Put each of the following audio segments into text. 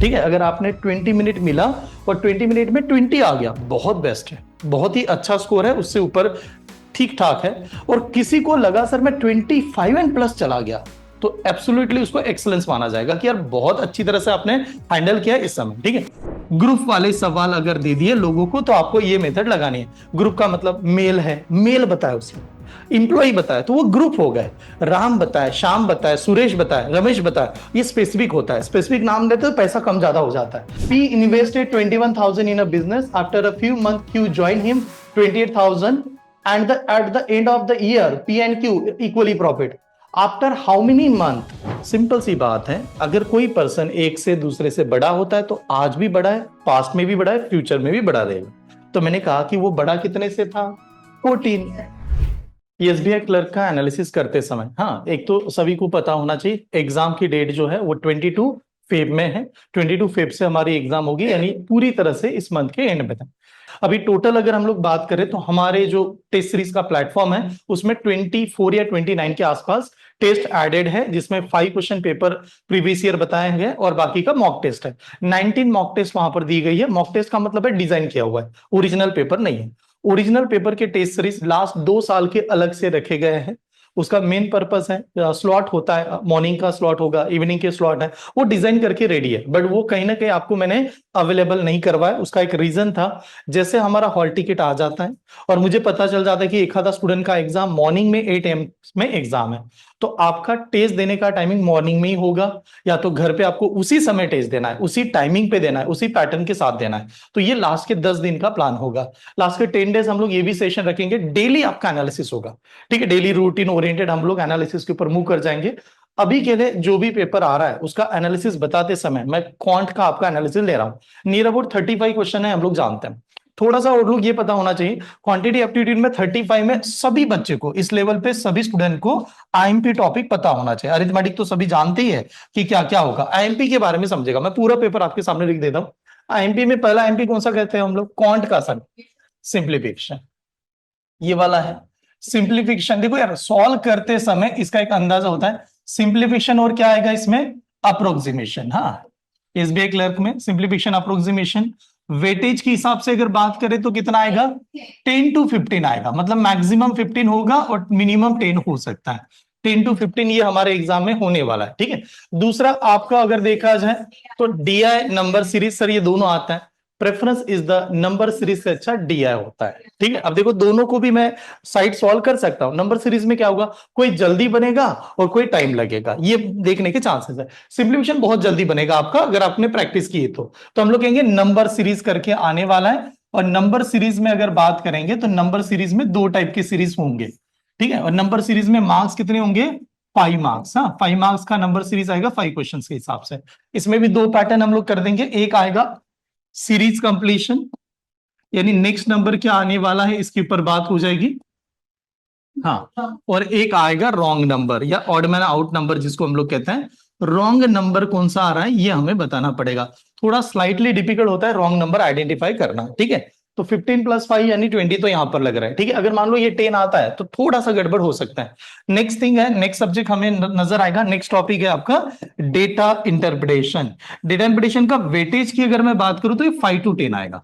ठीक है, अगर आपने 20 मिनट मिला और 20 मिनट में 20 आ गया, बहुत बेस्ट है, बहुत ही अच्छा स्कोर है, उससे ऊपर ठीक ठाक है। और किसी को लगा सर मैं 25 एंड प्लस चला गया, तो एब्सोल्युटली उसको एक्सीलेंस माना जाएगा कि यार बहुत अच्छी तरह से आपने हैंडल किया इस समय। ठीक है, ग्रुप वाले सवाल अगर दे दिए लोगों को तो आपको ये मेथड लगानी है। ग्रुप का मतलब मेल है, मेल बताया उसने, इंप्लॉई बताया तो वो ग्रुप हो गए, राम बताया, श्याम बताया, सुरेश बताया, रमेश बताया, ये स्पेसिफिक होता है। स्पेसिफिक नाम देते तो पैसा कम ज्यादा हो जाता है। He invested 21,000 in a business. After a few months, Q joined him 28,000, and at the end of the year, P and Q equally profit. After how many month? Simple सी बात है, अगर कोई पर्सन एक से दूसरे से बड़ा होता है तो आज भी बड़ा है, पास्ट में भी बड़ा है, फ्यूचर में भी बड़ा रहेगा। तो मैंने कहा कि वो बड़ा कितने से था, 14। एसबीआई क्लर्क का एनालिसिस करते समय, हाँ, एक तो सभी को पता होना चाहिए एग्जाम की डेट जो है वो 22 फेब में है। 22 फेब से हमारी एग्जाम होगी, यानी पूरी तरह से इस मंथ के एंड में था। अभी टोटल अगर हम लोग बात करें तो हमारे जो टेस्ट सीरीज का प्लेटफॉर्म है उसमें 24 या 29 के आसपास टेस्ट एडेड है, जिसमें 5 क्वेश्चन पेपर प्रीवियस ईयर बताए गए और बाकी का मॉक टेस्ट है। 19 मॉक टेस्ट वहां पर दी गई है। मॉक टेस्ट का मतलब है डिजाइन किया हुआ है, ओरिजिनल पेपर नहीं है। ओरिजिनल पेपर के टेस्ट सीरीज लास्ट 2 साल के अलग से रखे गए हैं। उसका मेन पर्पस है, स्लॉट होता है, मॉर्निंग का स्लॉट होगा, इवनिंग के स्लॉट है, वो डिजाइन करके रेडी है, बट वो कहीं ना कहीं आपको मैंने अवेलेबल नहीं करवाया। उसका एक रीजन था, जैसे हमारा हॉल टिकट आ जाता है और मुझे पता चल जाता है कि एक आधा स्टूडेंट का एग्जाम मॉर्निंग में 8 AM में एग्जाम है, तो आपका टेस्ट देने का टाइमिंग मॉर्निंग में ही होगा, या तो घर पे आपको उसी समय टेस्ट देना है, उसी टाइमिंग पे देना है, उसी पैटर्न के साथ देना है। तो ये लास्ट के 10 दिन का प्लान होगा। लास्ट के 10 डेज हम लोग ये भी सेशन रखेंगे, डेली आपका एनालिसिस होगा। ठीक है, डेली रूटीन ओरिएंटेड हम लोग एनालिसिस के ऊपर मूव कर जाएंगे। अभी के लिए जो भी पेपर आ रहा है उसका एनालिसिस बताते समय मैं क्वांट का आपका एनालिसिस ले रहा हूं। नियर अबाउट 35 क्वेश्चन है, हम लोग जानते हैं। थोड़ा सा और लोग ये पता होना चाहिए, क्वांटिटी एप्टीट्यूड में 35 में सभी बच्चे को, इस लेवल पे सभी स्टूडेंट को आईएमपी टॉपिक पता होना चाहिए। अरिथमेटिक तो सभी जानते ही है कि क्या क्या होगा, आईएमपी के बारे में समझेगा। मैं पूरा पेपर आपके सामने लिख देता हूं। आईएमपी में पहला आईएमपी कौन सा कहते हैं हम लोग, क्वांट का सर, सिंप्लीफिकेशन, ये वाला है सिंप्लीफिकेशन। देखो यार, सॉल्व करते समय इसका एक अंदाजा होता है, सिंप्लीफिकेशन और क्या आएगा इसमें, अप्रोक्सीमेशन। हाँ, एसबीआई क्लर्क में सिंप्लीफिकेशन अप्रोक्सीमेशन वेटेज के हिसाब से अगर बात करें तो कितना आएगा, 10 to 15 आएगा, मतलब मैक्सिमम 15 होगा और मिनिमम 10 हो सकता है। 10 to 15 ये हमारे एग्जाम में होने वाला है। ठीक है, दूसरा आपका अगर देखा जाए तो डीआई नंबर सीरीज, सर ये दोनों आता है, preference is the number series से अच्छा डीआई होता है। ठीक है, अब देखो दोनों को भी मैं साइड सॉल्व कर सकता हूं। नंबर सीरीज में क्या होगा, कोई जल्दी बनेगा और कोई टाइम लगेगा, ये देखने के चांसेस है। सिंप्लीफिकेशन बहुत जल्दी बनेगा आपका अगर आपने प्रैक्टिस की तो हम लोग कहेंगे नंबर सीरीज करके आने वाला है। और नंबर सीरीज में अगर बात करेंगे तो नंबर सीरीज में 2 टाइप के सीरीज होंगे। ठीक है, और नंबर सीरीज में मार्क्स कितने होंगे, 5 मार्क्स। हाँ, 5 मार्क्स का नंबर सीरीज आएगा 5 क्वेश्चन के हिसाब से। इसमें भी 2 पैटर्न हम लोग कर देंगे, एक आएगा सीरीज कंप्लीशन, यानी नेक्स्ट नंबर क्या आने वाला है इसके ऊपर बात हो जाएगी। हाँ, और एक आएगा रॉन्ग नंबर या ऑड मैन आउट नंबर जिसको हम लोग कहते हैं। रॉन्ग नंबर कौन सा आ रहा है ये हमें बताना पड़ेगा। थोड़ा स्लाइटली डिफिकल्ट होता है रॉन्ग नंबर आइडेंटिफाई करना। ठीक है, तो 15 + 5 यानी 20 तो यहां पर लग रहा है। ठीक है, अगर मान लो ये 10 आता है तो थोड़ा सा गड़बड़ हो सकता है। नेक्स्ट थिंग है, नेक्स्ट सब्जेक्ट हमें नजर आएगा, नेक्स्ट टॉपिक है आपका डेटा इंटरप्रिटेशन। डेटा इंटरप्रिटेशन का वेटेज की अगर मैं बात करूं तो ये 5 to 10 आएगा।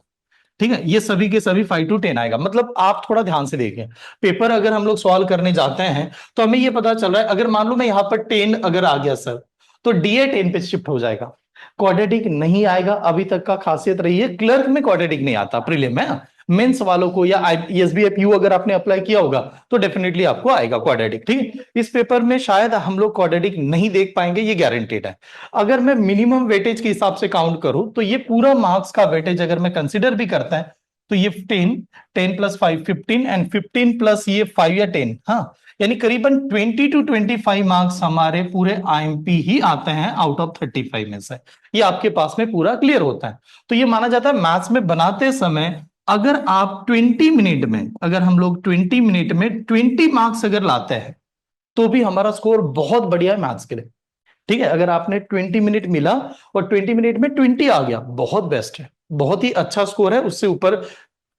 ठीक है, ये सभी के सभी 5 to 10 आएगा। मतलब आप थोड़ा ध्यान से देखें, पेपर अगर हम लोग सॉल्व करने जाते हैं तो हमें ये पता चल रहा है, अगर मान लो मैं यहां पर 10 अगर आ गया सर, तो डीए 10 पे शिफ्ट हो जाएगा, क्वाड्रेटिक नहीं आएगा। अभी तक का खासियत रही है क्लर्क में क्वाड्रेटिक नहीं आता, प्रीलिम में मेंस वालों को या एसबीएफयू अगर आपने अप्लाई किया होगा तो डेफिनेटली आपको आएगा क्वाड्रेटिक। ठीक है, इस पेपर में शायद हम लोग क्वाड्रेटिक नहीं देख पाएंगे, ये गारंटेड है। अगर मैं मिनिमम वेटेज के हिसाब से काउंट करूं तो ये पूरा मार्क्स का वेटेज अगर मैं कंसिडर भी करता है तो ये 10, 10 + 5 15 एंड 15 प्लस ये 5 या 10, हाँ, यानी करीबन 20 to 25 मार्क्स हमारे पूरे आईएमपी ही आते हैं आउट ऑफ 35 में से। ये आपके पास में पूरा क्लियर होता है। तो ये माना जाता है मैथ्स में बनाते समय अगर आप 20 मिनट में, अगर हम लोग 20 मिनट में 20 मार्क्स अगर लाते हैं तो भी हमारा स्कोर बहुत बढ़िया है मैथ्स के लिए। ठीक है, अगर आपने 20 मिनट मिला और 20 मिनट में 20 आ गया, बहुत बेस्ट है, बहुत ही अच्छा स्कोर है, उससे ऊपर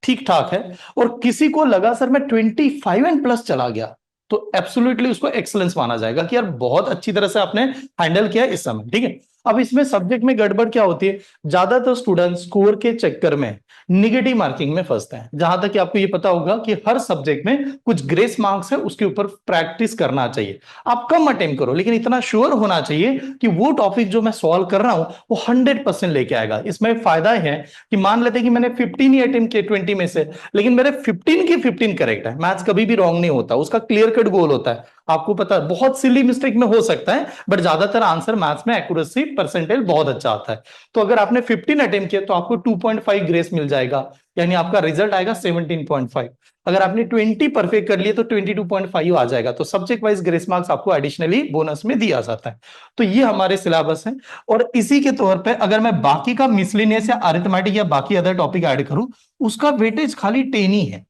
ठीक ठाक है। और किसी को लगा सर मैं 25 एंड प्लस चला गया, तो एब्सोल्युटली उसको एक्सीलेंस माना जाएगा कि यार बहुत अच्छी तरह से आपने हैंडल किया इस समय। ठीक है, अब इसमें सब्जेक्ट में गड़बड़ क्या होती है, ज्यादातर स्टूडेंट स्कोर के चक्कर में निगेटिव मार्किंग में फंसते हैं। जहां तक कि आपको ये पता होगा कि हर सब्जेक्ट में कुछ ग्रेस मार्क्स है, उसके ऊपर प्रैक्टिस करना चाहिए। आप कम अटेम्प्ट करो, लेकिन इतना श्योर होना चाहिए कि वो टॉपिक जो मैं सॉल्व कर रहा हूं वो 100% लेके आएगा। इसमें फायदा है कि मान लेते हैं कि मैंने 15 ही अटेम्प्ट किए 20 में से, लेकिन मेरे 15 के 15 करेक्ट है। मैथ्स कभी भी रॉन्ग नहीं होता, उसका क्लियर कट गोल होता है। आपको पता है बहुत सिली मिस्टेक में हो सकता है, बट ज्यादातर आंसर मैथ्स में एक्यूरेसी परसेंटेज बहुत अच्छा आता है। तो अगर आपने 15 अटेम्प्ट किया तो आपको 2.5 ग्रेस मिल जाएगा, यानी आपका रिजल्ट आएगा 17.5। अगर आपने 20 परफेक्ट कर लिए तो 22.5 आ जाएगा। तो सब्जेक्ट वाइज ग्रेस मार्क्स आपको एडिशनली बोनस में दिया जाता है। तो ये हमारे सिलेबस है। और इसी के तौर पे अगर मैं बाकी का मिसलिनियस या अरिथमेटिक या बाकी अदर टॉपिक ऐड करूं, उसका वेटेज खाली 10 ही है,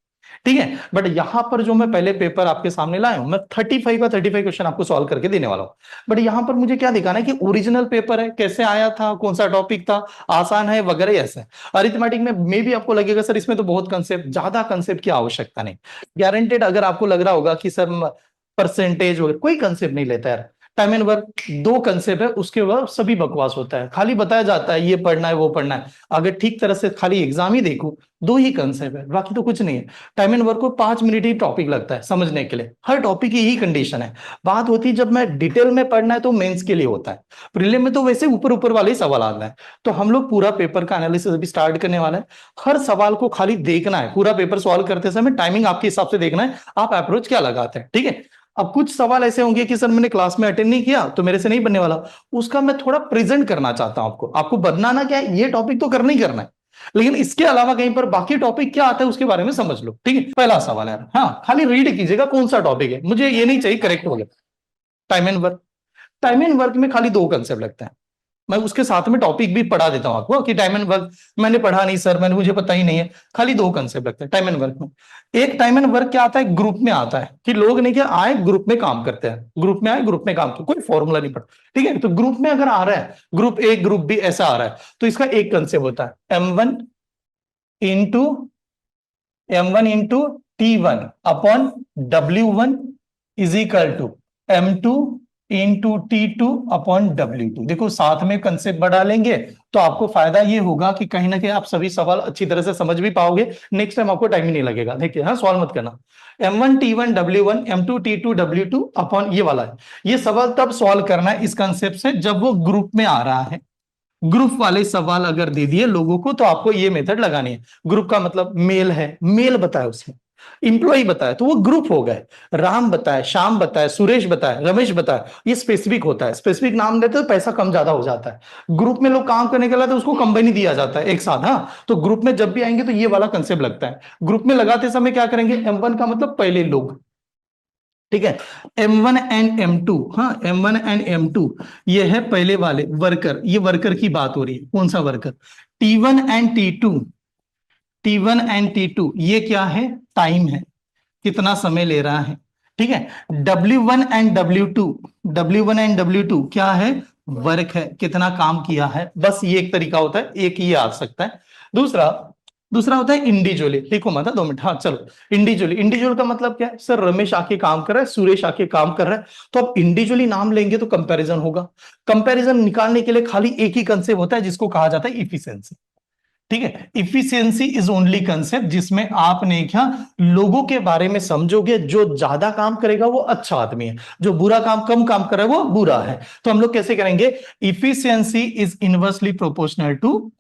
ठीक है। बट यहां पर जो मैं पहले पेपर आपके सामने लाया हूं, मैं 35 का 35 क्वेश्चन आपको सॉल्व करके देने वाला हूं। बट यहां पर मुझे क्या दिखाना है कि ओरिजिनल पेपर है, कैसे आया था, कौन सा टॉपिक था, आसान है वगैरह ऐसा। अरिथमेटिक में मे भी आपको लगेगा सर इसमें तो बहुत कंसेप्ट, ज्यादा कंसेप्ट की आवश्यकता नहीं। गारंटेड अगर आपको लग रहा होगा कि सर परसेंटेज वगैरह, कोई कंसेप्ट नहीं लेता यार। टाइम एंड वर्क दो कंसेप्ट है, उसके बाद सभी बकवास होता है, खाली बताया जाता है ये पढ़ना है वो पढ़ना है। अगर ठीक तरह से खाली एग्जाम ही देखो, दो ही कंसेप्ट है, बाकी तो कुछ नहीं है। टाइम एंड वर्क को 5 मिनट ही टॉपिक लगता है समझने के लिए, हर टॉपिक की यही कंडीशन है। बात होती है जब मैं डिटेल में पढ़ना है तो मेंस के लिए होता है, प्रीलिम में तो वैसे ऊपर ऊपर वाले ही सवाल आना है। तो हम लोग पूरा पेपर का एनालिसिस अभी स्टार्ट करने वाला है। हर सवाल को खाली देखना है, पूरा पेपर सॉल्व करते समय टाइमिंग आपके हिसाब से देखना है, आप अप्रोच क्या लगाते हैं, ठीक है। अब कुछ सवाल ऐसे होंगे कि सर मैंने क्लास में अटेंड नहीं किया तो मेरे से नहीं बनने वाला, उसका मैं थोड़ा प्रेजेंट करना चाहता हूं आपको। आपको बनाना क्या है, ये टॉपिक तो करना ही करना है, लेकिन इसके अलावा कहीं पर बाकी टॉपिक क्या आता है उसके बारे में समझ लो, ठीक है। पहला सवाल है, हाँ खाली रीड कीजिएगा कौन सा टॉपिक है, मुझे ये नहीं चाहिए करेक्ट हो गया। Time and work, time and work में खाली दो कंसेप्ट लगता है। मैं उसके साथ में टॉपिक भी पढ़ा देता हूं आपको कि टाइम एंड वर्क मैंने पढ़ा नहीं सर, मैंने मुझे पता ही नहीं है। खाली दो कंसेप्ट लगते हैं टाइम एंड वर्क में। एक टाइम एंड वर्क क्या आता है, ग्रुप में आता है कि लोग नहीं क्या आए ग्रुप में काम करते हैं, ग्रुप में आए ग्रुप में काम करते, कोई फॉर्मूला नहीं पढ़ता, ठीक है। तो ग्रुप में अगर आ रहा है, ग्रुप ए ग्रुप बी ऐसा आ रहा है, तो इसका एक कंसेप्ट होता है M1 into T1 upon W1 is equal to M2 into T2 upon W2। देखो साथ में कंसेप्ट बढ़ा लेंगे तो आपको फायदा ये होगा कि कहीं ना कहीं आप सभी सवाल अच्छी तरह से समझ भी पाओगे, नेक्स्ट टाइम आपको टाइम ही नहीं लगेगा। देखिए हाँ, सवाल मत करना। M1 T1 W1 M2 T2 W2 upon ये वाला है, ये सवाल तब सॉल्व करना है इस कंसेप्ट से जब वो ग्रुप में आ रहा है। ग्रुप वाले सवाल अगर दे दिए लोगों को तो आपको ये मेथड लगानी है। ग्रुप का मतलब मेल है, मेल बताया उसने, इंप्लॉई बताया तो वो ग्रुप हो गए। राम बताए, श्याम बताए, सुरेश बताए, रमेश बताए, ये स्पेसिफिक होता है। स्पेसिफिक नाम देते तो पैसा कम ज्यादा हो जाता है। ग्रुप में लोग काम करने के लिए तो उसको कंबाइन दिया जाता है एक साथ। हाँ, तो ग्रुप में जब भी आएंगे तो ये वाला कंसेप्ट लगता है। ग्रुप में लगाते समय क्या करेंगे, M1 का मतलब पहले लोग, ठीक है। M1 एंड M2, हाँ M1 एंड M2 ये है पहले वाले वर्कर, ये वर्कर की बात हो रही है, कौन सा वर्कर। T1 एंड T2 ये क्या है, टाइम है, कितना समय ले रहा है, ठीक है। W1 एंड W2 क्या है, वर्क है, कितना काम किया है। बस ये एक तरीका होता है, एक ही आ सकता है। दूसरा दूसरा होता है इंडिविजुअली, लिखो मत 2 मिनट, हाँ चलो। इंडिविजुअली, इंडिविजुअल का मतलब क्या है, सर रमेश आके काम कर रहा है, सुरेश आके काम कर रहा है, तो अब इंडिविजुअली नाम लेंगे तो कंपैरिजन होगा। कंपैरिजन निकालने के लिए खाली एक ही कंसेप्ट होता है जिसको कहा जाता है इफिशिएंसी, ठीक है। इफिशियंसी इज ओनली कंसेप्ट जिसमें आपने क्या लोगों के बारे में समझोगे, जो ज्यादा काम करेगा वो अच्छा आदमी है, जो बुरा काम कम काम कर रहा है वो बुरा है। तो हम लोग कैसे करेंगे, efficiency is inversely proportional to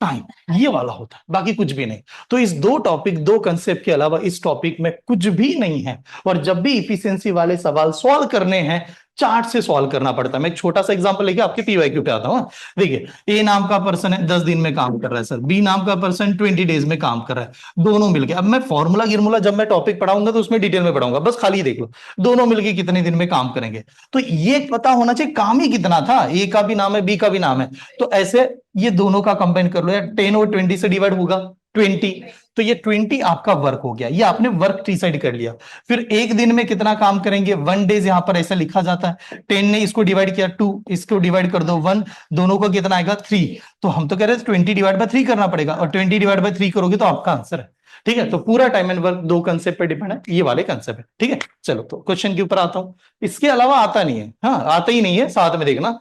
time, ये वाला होता है, बाकी कुछ भी नहीं। तो इस दो टॉपिक, दो कंसेप्ट के अलावा इस टॉपिक में कुछ भी नहीं है। और जब भी इफिशियंसी वाले सवाल सॉल्व करने हैं, चार्ट से सॉल्व करना पड़ता है। मैं एक छोटा सा एग्जांपल लेके आपके पीवाईक्यू पे आता हूं। देखिए, ए नाम का पर्सन है 10 दिन में काम कर रहा है सर, बी नाम का पर्सन 20 डेज में काम कर रहा है, दोनों मिलके। अब मैं फॉर्मूला गिरमूला जब मैं टॉपिक पढ़ाऊंगा तो उसमें डिटेल में पढ़ाऊंगा, बस खाली देख लो दोनों मिलके कितने दिन में काम करेंगे। तो ये पता होना चाहिए काम ही कितना था, ए का भी नाम है बी का भी नाम है। तो ऐसे ये दोनों का कंबाइन कर लो यार, 10 और 20 से डिवाइड होगा 20, तो ये 20 आपका वर्क हो गया, ये आपने वर्क डिसाइड कर लिया। फिर एक दिन में कितना काम करेंगे, 1 डेज यहां पर ऐसा लिखा जाता है। 10 ने इसको डिवाइड किया 2, इसको डिवाइड कर दो 1, दोनों को कितना आएगा 3। तो हम तो कह रहे हैं 20 डिवाइड बाय 3 करना पड़ेगा, और 20 डिवाइड बाय 3 करोगे तो आपका आंसर है, ठीक है। तो पूरा टाइम एंड वर्क दो कंसेप्ट पे डिपेंड है, ये वाले कंसेप्ट है, ठीक है। चलो तो क्वेश्चन के ऊपर आता हूं, इसके अलावा आता नहीं है, हाँ आता ही नहीं है, साथ में देखना।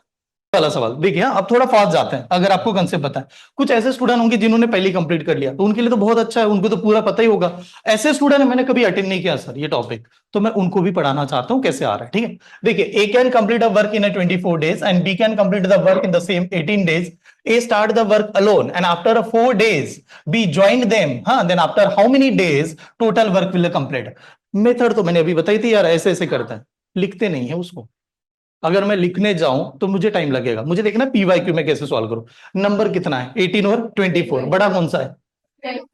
वाला सवाल देखिए, अब थोड़ा फास्ट जाते हैं। अगर आपको कंसेप्ट पता है, कुछ ऐसे स्टूडेंट होंगे जिन्होंने पहले कंप्लीट कर लिया, तो उनके लिए तो बहुत अच्छा है, उनको तो पूरा पता ही होगा। ऐसे स्टूडेंट है मैंने कभी अटेंड नहीं किया सर ये टॉपिक, तो मैं उनको भी पढ़ाना चाहता हूं कैसे आ रहा है। ठीक है, देखिए, A can complete a work in 24 days and B can complete the work in the same 18 days। A start the work alone and after 4 days B join them, हाँ, then after how many days total work will complete. Method तो मैंने अभी बताई थी यार, ऐसे ऐसे करता है, लिखते नहीं है उसको। अगर मैं लिखने जाऊं तो मुझे टाइम लगेगा, मुझे देखना पीवाईक्यू में कैसे सॉल्व करूं। नंबर कितना है, 18 और 24, बड़ा कौन सा है,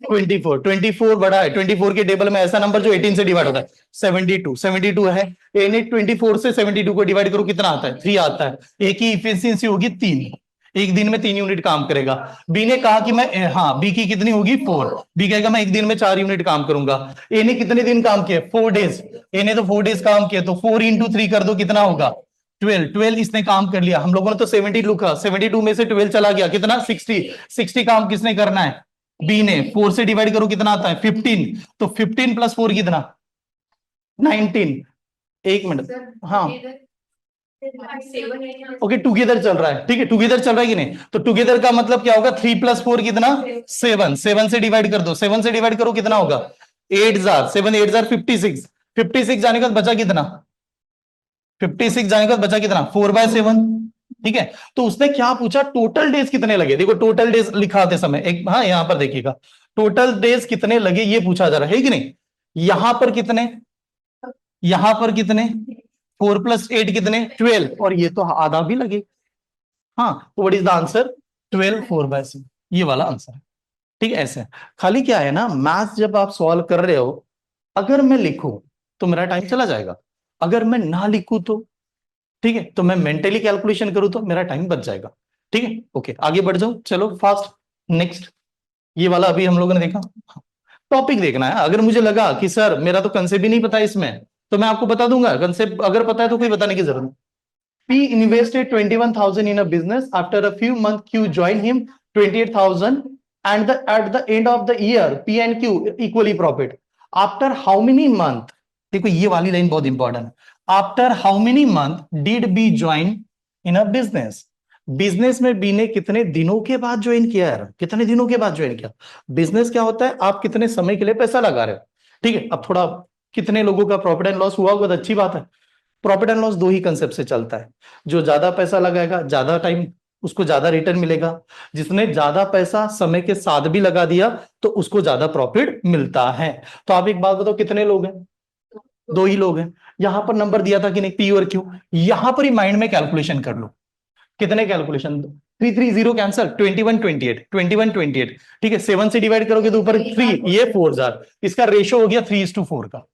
24। 24 बड़ा है, 24 के टेबल में ऐसा नंबर जो 18 से डिवाइड होता है, 72। 72 है, यानी 24 से 72 को डिवाइड करो, कितना आता है, 3 आता है। एक ही इफिशियंसी होगी 3, एक दिन में 3 यूनिट काम करेगा। बी ने कहा कि मैं, हाँ, बी की कितनी होगी 4, बी कहेगा मैं एक दिन में 4 यूनिट काम करूंगा। ए ने कितने दिन काम किए, 4 डेज, ए ने तो 4 डेज काम किया, तो 4 इंटू 3 कर दो, कितना होगा 12। 12 इसने काम कर लिया, हम लोगों ने तो 70 लिखा, 72 में से 12 चला गया, कितना 60। 60 काम किसने करना है, बी ने। 4 से डिवाइड करो कितना आता है 15, तो 15 प्लस 4 कितना 19। एक मिनट, हाँ, ओके, टुगेदर चल रहा है, ठीक है, टुगेदर चल रहा है कि नहीं, तो टुगेदर का मतलब क्या होगा, 3 प्लस 4 कितना 7। 7 से डिवाइड कर दो, 7 से डिवाइड करो कितना होगा 8 जार 7, 8 जार 56। 56 जाने का बचा कितना, 56 जाने का बचा कितना 4/7। ठीक है, तो उसने क्या पूछा, टोटल डेज कितने लगे। देखो टोटल डेज लिखाते समय एक, हाँ, यहां पर देखिएगा, टोटल डेज कितने लगे ये पूछा जा रहा है कि नहीं। यहां पर कितने, यहां पर कितने, 4 + 8 कितने 12, और ये तो आधा भी लगे। हाँ, तो व्हाट इज द आंसर, 12 4/7, ये वाला आंसर है। ठीक है, ऐसे खाली क्या है ना, मैथ्स जब आप सॉल्व कर रहे हो, अगर मैं लिखूं तो मेरा टाइम चला जाएगा, अगर मैं ना लिखूं तो, ठीक है, तो मैं मेंटली कैलकुलेशन करूं तो मेरा टाइम बच जाएगा। ठीक है, ओके, आगे बढ़ जाओ, चलो फास्ट, नेक्स्ट। ये वाला अभी हम लोगों ने देखा, टॉपिक देखना है। अगर मुझे लगा कि सर मेरा तो कंसेप्ट भी नहीं पता इसमें, तो मैं आपको बता दूंगा, कंसेप्ट अगर पता है तो कोई बताने की जरूरत नहीं। P invested 21,000 in a business. After a few months, Q joined him 28,000, and at the end of the year, P and Q equally profit. After how many months? देखो ये वाली लाइन बहुत इंपॉर्टेंट है। After how many months did B join in a business? Business में B ने कितने दिनों के बाद ज्वाइन किया है, कितने दिनों के बाद ज्वाइन किया। बिजनेस क्या होता है, आप कितने समय के लिए पैसा लगा रहे हो। ठीक है, अब थोड़ा, कितने लोगों का प्रॉफिट एंड लॉस हुआ होगा तो अच्छी बात है। प्रॉफिट एंड लॉस दो ही कंसेप्ट से चलता है, जो ज्यादा पैसा लगाएगा ज्यादा टाइम, उसको ज्यादा रिटर्न मिलेगा। जिसने ज्यादा पैसा समय के साथ भी लगा दिया तो उसको ज्यादा प्रॉफिट मिलता है। तो आप एक बात बताओ, कितने लोग हैं, दो ही लोग हैं। यहां पर नंबर दिया था कि नहीं, पी और क्यू, यहां पर ही माइंड में कैलकुलेशन कर लो, कितने कैलकुलेशन, 3 3 0 कैंसल, 21 28 ठीक है, 7 से डिवाइड करोगे तो ऊपर 3, ये 4 इसका रेशो हो गया 3:4 का।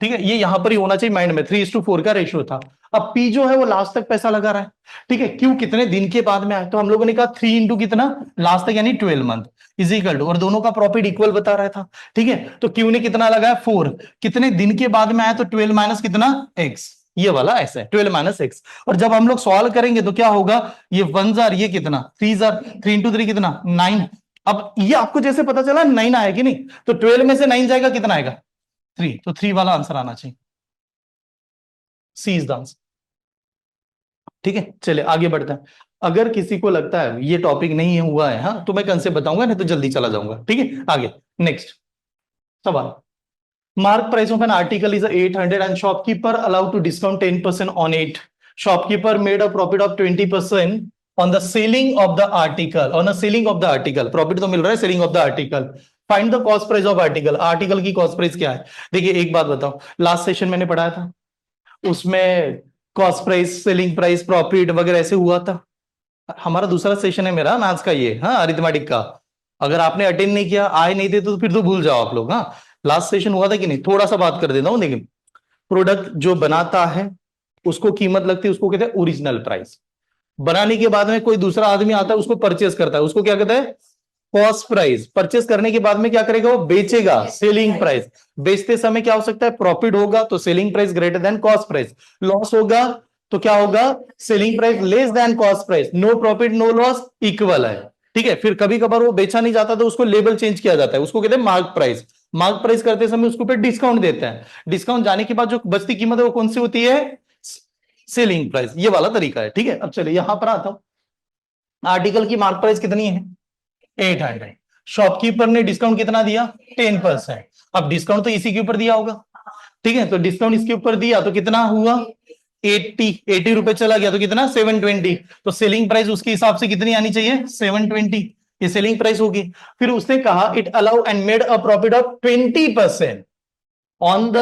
ठीक है, ये यहां पर ही होना चाहिए माइंड में, 3:4 का रेशियो था। अब पी जो है वो लास्ट तक पैसा लगा रहा है। ठीक है, क्यू कितने दिन के बाद में आए, तो हम लोगों ने कहा 3 इंटू कितना लास्ट तक, यानी 12 मंथ इज इक्वल टू, और दोनों का प्रॉफिट इक्वल बता रहा था। ठीक है, तो क्यू ने कितना लगाया 4, कितने दिन के बाद में आया, तो 12 माइनस कितना एक्स, ये वाला ऐसा है 12 माइनस एक्स। और जब हम लोग सॉल्व करेंगे तो क्या होगा, ये 1 जार, ये कितना 3 जार, 3 इंटू 3 कितना 9। अब ये आपको जैसे पता चला 9 आया कि नहीं, तो 12 में से 9 जाएगा कितना आएगा 3, तो 3 वाला आंसर आना चाहिए, सी इज द आंसर। ठीक है, चलिए आगे बढ़ते हैं। अगर किसी को लगता है ये टॉपिक नहीं हुआ है, हाँ, तो मैं कंसेप्ट बताऊंगा, नहीं तो जल्दी चला जाऊंगा। ठीक है, आगे नेक्स्ट सवाल। Mark price of an article is 800 and shopkeeper allowed to discount 10% on it. Shopkeeper made a profit of 20% on the selling of the article, on the selling of the article, profit तो मिल रहा है selling of the article. Find the cost price of article, article की cost price क्या है। देखिए एक बात बताओ, लास्ट सेशन मैंने पढ़ाया था, उसमें cost price, selling price, profit वगैरह ऐसे हुआ था। हमारा दूसरा सेशन है मेरा मैथ्स का ये, हाँ, अरिथमेटिक का। अगर आपने अटेंड नहीं किया, आए नहीं थे, तो फिर तो भूल जाओ आप लोग। हाँ, लास्ट सेशन हुआ था कि नहीं, थोड़ा सा बात कर देता हूं। देखिए, प्रोडक्ट जो बनाता है उसको कीमत लगती है, उसको कहते हैं ओरिजिनल प्राइस। बनाने के बाद में कोई दूसरा आदमी आता है, उसको परचेस करता है, उसको क्या कहता है कॉस्ट प्राइस। परचेस करने के बाद में क्या करेगा, वो बेचेगा, सेलिंग प्राइस। बेचते समय क्या हो सकता है, प्रॉफिट होगा तो selling price greater than cost price, loss होगा तो क्या होगा, selling price less than cost price, no profit no loss equal है। ठीक है, फिर कभी कभार वो बेचा नहीं जाता तो उसको लेबल चेंज किया जाता है, उसको कहते हैं मार्क प्राइस। मार्क प्राइस करते समय उसको पे डिस्काउंट देते हैं, डिस्काउंट जाने के बाद जो बचती कीमत है वो कौन सी होती है, सेलिंग प्राइस, ये वाला तरीका है। ठीक है, अब चलिए यहां पर आता हूं। आर्टिकल की मार्क प्राइस कितनी है? 800। शॉपकीपर ने डिस्काउंट कितना दिया? 10%। अब डिस्काउंट तो इसी के ऊपर दिया होगा, ठीक है, तो डिस्काउंट इसके ऊपर दिया तो कितना हुआ? 80 रुपए चला गया तो कितना? 720। तो सेलिंग प्राइस उसके हिसाब से कितनी आनी चाहिए? 720। ये सेलिंग प्राइस होगी। फिर उसने कहा it allow and made a profit of 20% on the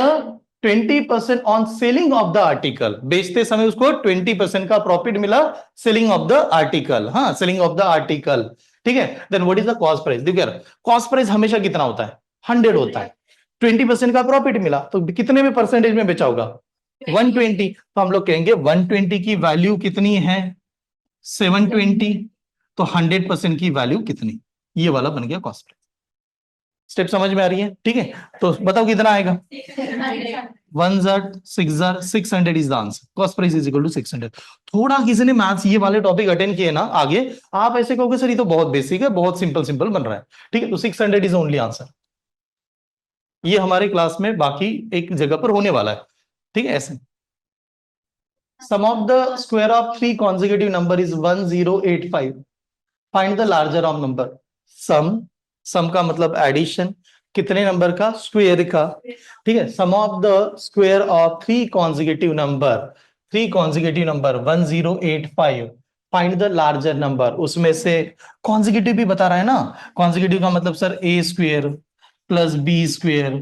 20% on selling of the article. बेचते समय उसको 20% का प्रॉफिट मिला सेलिंग ऑफ द आर्टिकल। हाँ, सेलिंग ऑफ द आर्टिकल, ठीक है। Then what is the cost price? देखिए यार, कॉस्ट प्राइस हमेशा कितना होता है? 100 होता है। 20% का प्रॉफिट मिला तो कितने में परसेंटेज में बेचा होगा? 120। तो हम लोग कहेंगे 120 की वैल्यू कितनी है? 720। तो 100% की वैल्यू कितनी? ये वाला बन गया कॉस्ट प्राइस। स्टेप समझ में आ रही है? ठीक है, तो बताओ कितना आएगा? 1 jar 6 jar 600 is the answer. Cost price is equal to 600। थोड़ा किसी ने मैथ्स ये वाले टॉपिक अटेंड किए ना आगे, आप ऐसे कहोगे सर ये तो बहुत बेसिक है, बहुत सिंपल सिंपल बन रहा है। ठीक है, तो 600 इज ओनली आंसर। ये हमारे क्लास में बाकी एक जगह पर होने वाला है। ठीक है, ऐसे sum of the square of 3 consecutive number is 1085। Find the larger of number. Sum, sum का मतलब एडिशन, कितने नंबर का? स्क्वायर का। ठीक है, sum of the square of 3 consecutive number, 3 consecutive number 1085। Find the larger number. उसमें से consecutive भी बता रहा है ना। कॉन्जिक्यूटिव का मतलब sir A square plus B square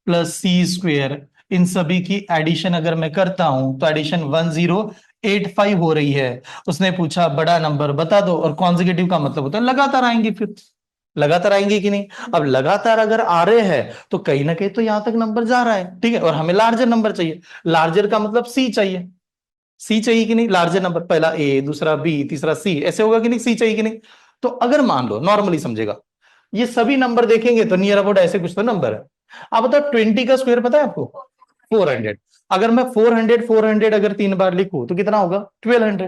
plus C square, इन सभी की एडिशन अगर मैं करता हूं तो एडिशन 1085 हो रही है। उसने पूछा बड़ा नंबर बता दो, और कॉन्जिक्यूटिव का मतलब होता है लगातार आएंगे। फिर लगातार आएंगे कि नहीं? अब लगातार अगर आ रहे हैं तो कहीं ना कहीं तो यहां तक नंबर जा रहा है। ठीक है, और हमें लार्जर नंबर चाहिए। लार्जर का मतलब सी चाहिए। सी चाहिए कि नहीं? लार्जर नंबर, पहला ए, दूसरा बी, तीसरा सी, ऐसे होगा कि नहीं? सी चाहिए कि नहीं? तो अगर मान लो नॉर्मली समझेगा, ये सभी नंबर देखेंगे तो नियर अबाउट ऐसे कुछ तो नंबर है। अब बताओ 20 का स्क्वायर पता है आपको? 400। अगर मैं 400 अगर 3 बार लिखूं तो कितना होगा? 1200।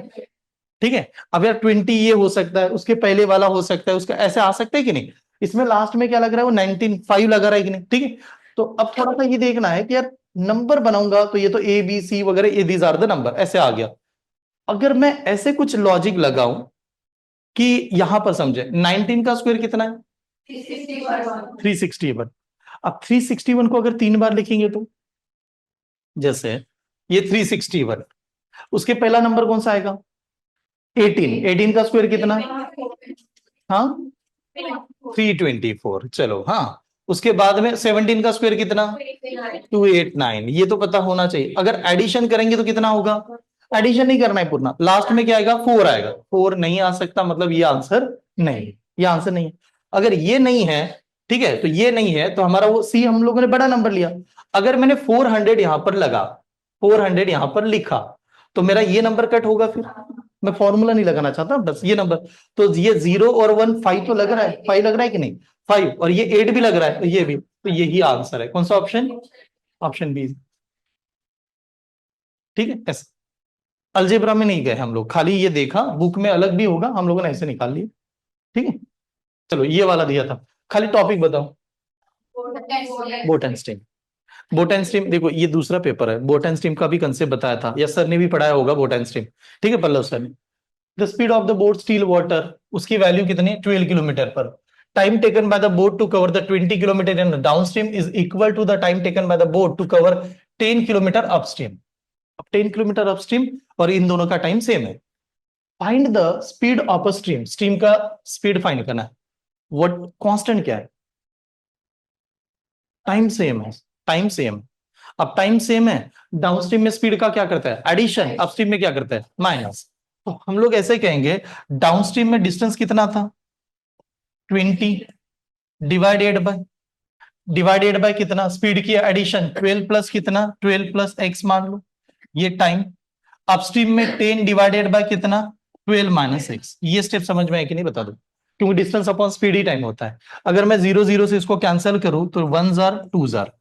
ठीक है, अब यार 20 ये हो सकता है, उसके पहले वाला हो सकता है, उसका ऐसे आ सकता है कि नहीं? इसमें लास्ट में क्या लग रहा है? वो 19 5 लगा रहा है कि नहीं? ठीक है, तो अब थोड़ा सा ये देखना है कि यार नंबर बनाऊंगा तो ये तो ए बी सी वगैरह, ए दीज आर द नंबर, ऐसे आ गया। अगर मैं ऐसे कुछ लॉजिक लगाऊं कि यहां पर समझे 19 का स्क्वायर कितना है? 361। अब 361 को अगर 3 बार लिखेंगे तो, जैसे ये 361, उसके पहला नंबर कौन सा आएगा? 18। 18 का स्क्वायर कितना? हाँ, 324। चलो, हाँ, उसके बाद में 17 का स्क्वायर कितना? 289। ये तो पता होना चाहिए। अगर एडिशन करेंगे तो कितना होगा? एडिशन नहीं करना है पूर्ण, लास्ट में क्या आएगा? 4 आएगा। 4 नहीं आ सकता, मतलब ये आंसर नहीं, ये आंसर नहीं है। अगर ये नहीं है, ठीक है, तो ये नहीं है तो हमारा वो सी हम लोगों ने बड़ा नंबर लिया। अगर मैंने 400 यहां पर लगा, 400 यहां पर लिखा, तो मेरा ये नंबर कट होगा। फिर मैं फॉर्मूला नहीं लगाना चाहता, बस ये नंबर। तो ये 0 और 1 5 तो लग रहा है, 5 लग रहा है कि नहीं? 5, और ये 8 भी लग रहा है, तो ये भी, तो यही आंसर है। कौन सा ऑप्शन? Option B. ठीक है, ऐसे अलजेब्रा में नहीं गए हम लोग, खाली ये देखा, बुक में अलग भी होगा, हम लोगों ने ऐसे निकाल लिया। ठीक है, चलो ये वाला दिया था। खाली टॉपिक बताओ। Boat and stream. Boat and stream, देखो ये दूसरा पेपर है। बोट एंड स्ट्रीम का भी कंसेप्ट बताया था, या सर ने भी पढ़ाया होगा बोट एंड स्ट्रीम। ठीक है, पल्लव सर ने। The speed of the boat still water, उसकी वैल्यू कितनी है? 12 किलोमीटर पर। Time taken by the boat to cover the 20 kilometre in down stream is equal to the time taken by the boat to cover 10 kilometre upstream. अब 10 kilometre upstream और इन दोनों का time same है। Find the speed of a stream. Stream का speed find करना है। What constant क्या है? टाइम सेम है, टाइम सेम। अब टाइम सेम है, डाउनस्ट्रीम में स्पीड का क्या करता है? एडिशन, अपस्ट्रीम में क्या करता है? माइनस। तो हम लोग ऐसे कहेंगे डाउनस्ट्रीम में डिस्टेंस कितना था? 20 डिवाइडेड बाय कितना? स्पीड की एडिशन 12 प्लस कितना? 12 प्लस एक्स मान लो, ये टाइम। अपस्ट्रीम में 10 डिवाइडेड बाय कितना? 12 माइनस एक्स। ये स्टेप समझ में है कि नहीं बता दो, क्योंकि डिस्टेंस अपॉन स्पीड ही टाइम होता है। अगर मैं 0 0 से इसको कैंसिल करूं तो 1 जार 2 जार।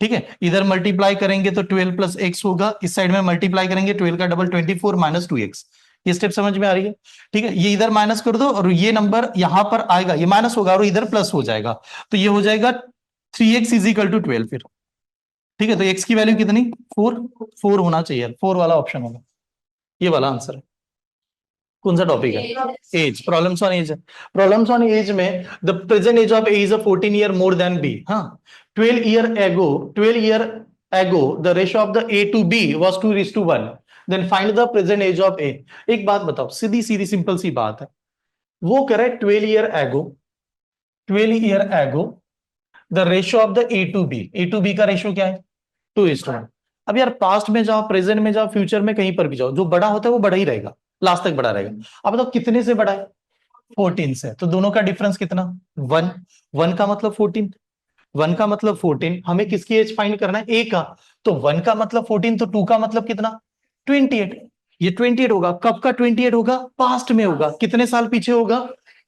ठीक है, इधर मल्टीप्लाई करेंगे तो 12 प्लस एक्स होगा, इस साइड में मल्टीप्लाई करेंगे 12 का डबल 24 माइनस 2x। ये स्टेप समझ में आ रही है? ठीक है, ये इधर माइनस कर दो और ये नंबर यहां पर आएगा, ये माइनस होगा और इधर प्लस हो जाएगा, तो ये हो जाएगा 3x इज इक्वल टू 12 फिर। ठीक है, तो x की वैल्यू कितनी? 4। 4 होना चाहिए, 4 वाला ऑप्शन होगा। ये वाला आंसर है। कौन सा टॉपिक है? एज, प्रॉब्लम्स ऑन एज है। प्रॉब्लम्स ऑन एज में the present age of A is a 14 year more than B. हाँ, 12 year ago the ratio of the A to B was 2:1। Then find the present age of A. एक बात बताओ, सीधी सीधी simple सी बात है। वो करे 12 year ago the ratio of the A to B का रेशियो क्या है? 2:1। अब यार पास्ट में जाओ, प्रेजेंट में जाओ, फ्यूचर में कहीं पर भी जाओ, जो बड़ा होता है वो बड़ा ही रहेगा, लास्ट तक बड़ा रहेगा। अब बताओ कितने से बड़ा है? 14 से। तो दोनों का डिफरेंस कितना? 1। 1 का मतलब 14। 1 का मतलब 14। हमें किसकी एज फाइंड करना है? ए का। तो 1 का मतलब 14, तो 2 का मतलब कितना? 28। ये 28 होगा। कब का 28 होगा? पास्ट में होगा। कितने साल पीछे होगा?